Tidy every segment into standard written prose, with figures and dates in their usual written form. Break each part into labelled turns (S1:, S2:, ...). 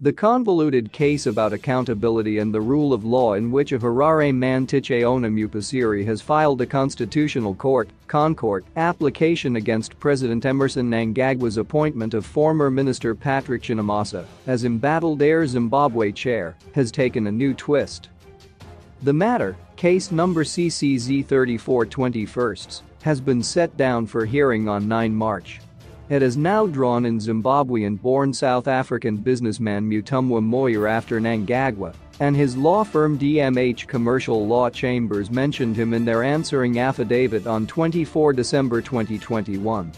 S1: The convoluted case about accountability and the rule of law in which a Harare man Tichaona Mupasiri has filed a constitutional court (Concourt) application against President Emmerson Mnangagwa's appointment of former Minister Patrick Chinamasa as embattled Air Zimbabwe chair has taken a new twist. The matter, case number CCZ 3421, has been set down for hearing on 9 March. It has now drawn in Zimbabwean-born South African businessman Mutumwa Moyer after Mnangagwa and his law firm DMH Commercial Law Chambers mentioned him in their answering affidavit on 24 December 2021.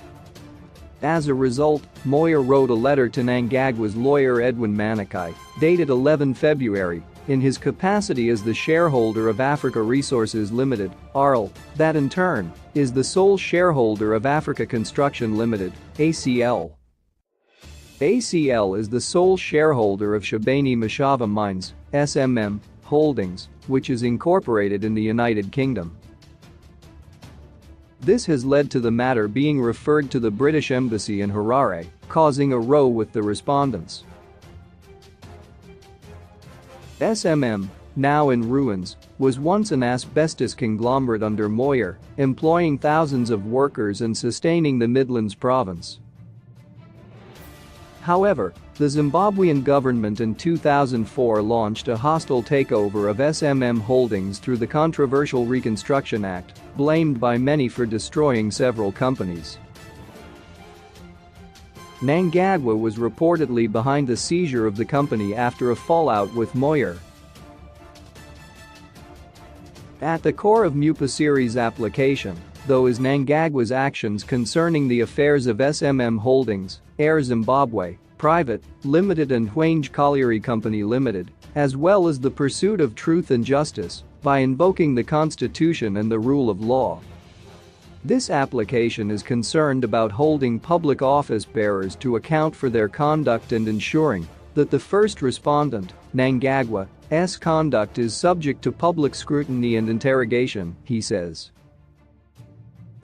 S1: As a result, Moyer wrote a letter to Mnangagwa's lawyer Edwin Manikai, dated 11 February, in his capacity as the shareholder of Africa Resources Limited, ARL, that in turn is the sole shareholder of Africa Construction Limited, ACL. ACL is the sole shareholder of Shabani Mashava Mines, SMM, Holdings, which is incorporated in the United Kingdom. This has led to the matter being referred to the British Embassy in Harare, causing a row with the respondents. SMM, now in ruins, was once an asbestos conglomerate under Moyer, employing thousands of workers and sustaining the Midlands province. However, the Zimbabwean government in 2004 launched a hostile takeover of SMM Holdings through the controversial Reconstruction Act, blamed by many for destroying several companies. Mnangagwa was reportedly behind the seizure of the company after a fallout with Moyer. At the core of Mupasiri's application, though, is Mnangagwa's actions concerning the affairs of SMM Holdings, Air Zimbabwe, Private, Limited and Hwange Colliery Company Limited, as well as the pursuit of truth and justice by invoking the Constitution and the rule of law. This application is concerned about holding public office bearers to account for their conduct and ensuring that the first respondent, Mnangagwa's conduct is subject to public scrutiny and interrogation, he says.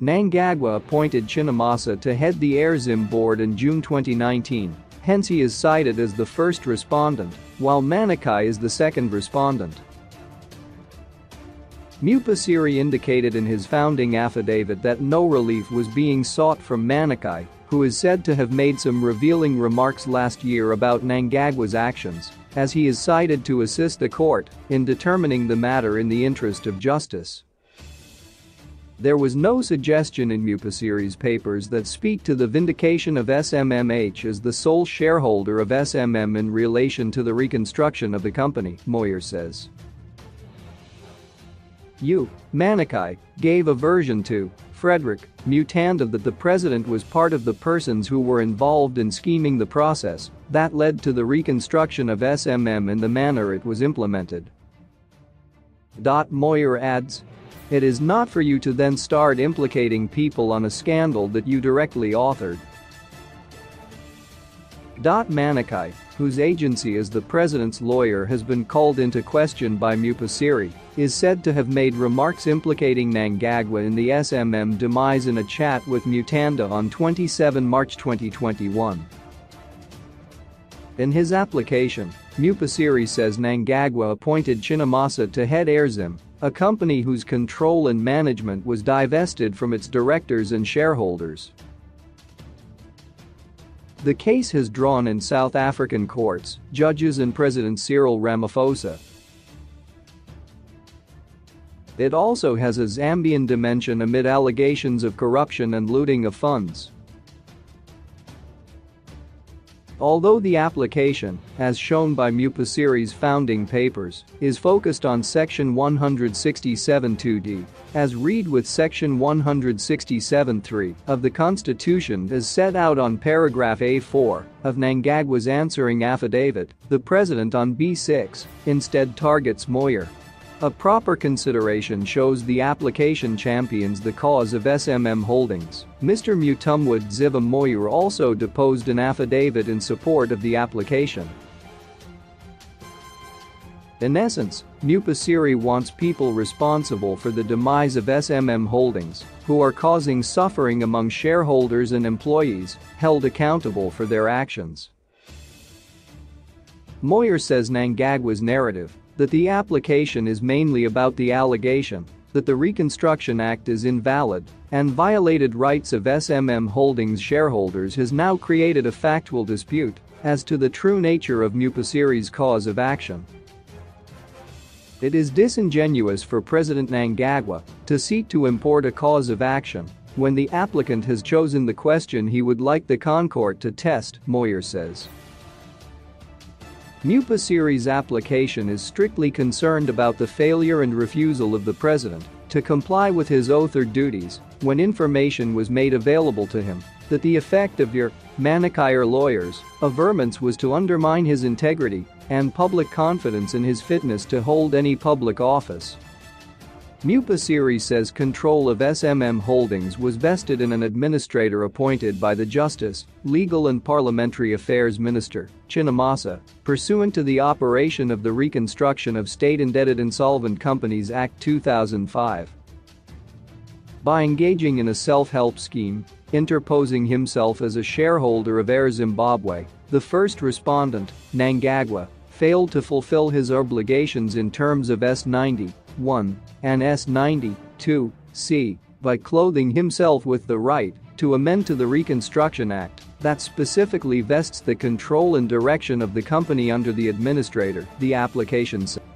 S1: Mnangagwa appointed Chinamasa to head the Air Zim board in June 2019, hence he is cited as the first respondent, while Manikai is the second respondent. Mupasiri indicated in his founding affidavit that no relief was being sought from Manikai, who is said to have made some revealing remarks last year about Mnangagwa's actions, as he is cited to assist the court in determining the matter in the interest of justice. There was no suggestion in Mupasiri's papers that speak to the vindication of SMMH as the sole shareholder of SMM in relation to the reconstruction of the company, Moyer says. Manikai gave a version to Frederick Mutanda that the president was part of the persons who were involved in scheming the process that led to the reconstruction of SMM in the manner it was implemented. Moyer adds, "It is not for you to then start implicating people on a scandal that you directly authored." Manikai, whose agency as the president's lawyer has been called into question by Mupasiri, is said to have made remarks implicating Mnangagwa in the SMM demise in a chat with Mutanda on 27 March 2021. In his application, Mupasiri says Mnangagwa appointed Chinamasa to head Airzim, a company whose control and management was divested from its directors and shareholders. The case has drawn in South African courts, judges and President Cyril Ramaphosa. It also has a Zambian dimension amid allegations of corruption and looting of funds. Although the application, as shown by Mupasiri's founding papers, is focused on Section 167(2)d, as read with Section 167(3) of the Constitution as set out on paragraph A4 of Mnangagwa's answering affidavit, the president on B6 instead targets Moyer. A proper consideration shows the application champions the cause of SMM Holdings. Mr. Mutumwa Dziva Moyer also deposed an affidavit in support of the application. In essence, Mupasiri wants people responsible for the demise of SMM Holdings, who are causing suffering among shareholders and employees, held accountable for their actions. Moyer says Mnangagwa's narrative that the application is mainly about the allegation that the Reconstruction Act is invalid and violated rights of SMM Holdings shareholders has now created a factual dispute as to the true nature of Mupasiri's cause of action. It is disingenuous for President Mnangagwa to seek to import a cause of action when the applicant has chosen the question he would like the ConCourt to test, Moyer says. Mupasiri's application is strictly concerned about the failure and refusal of the president to comply with his oath or duties when information was made available to him that the effect of your Manakire lawyers' averments was to undermine his integrity and public confidence in his fitness to hold any public office. Mupasiri says control of SMM Holdings was vested in an administrator appointed by the Justice, Legal and Parliamentary Affairs Minister, Chinamasa, pursuant to the operation of the Reconstruction of State-Indebted Insolvent Companies Act 2005. By engaging in a self-help scheme, interposing himself as a shareholder of Air Zimbabwe, the first respondent, Mnangagwa, failed to fulfill his obligations in terms of S90(1) and S90(2)(c) by clothing himself with the right to amend to the Reconstruction Act that specifically vests the control and direction of the company under the administrator, the application said.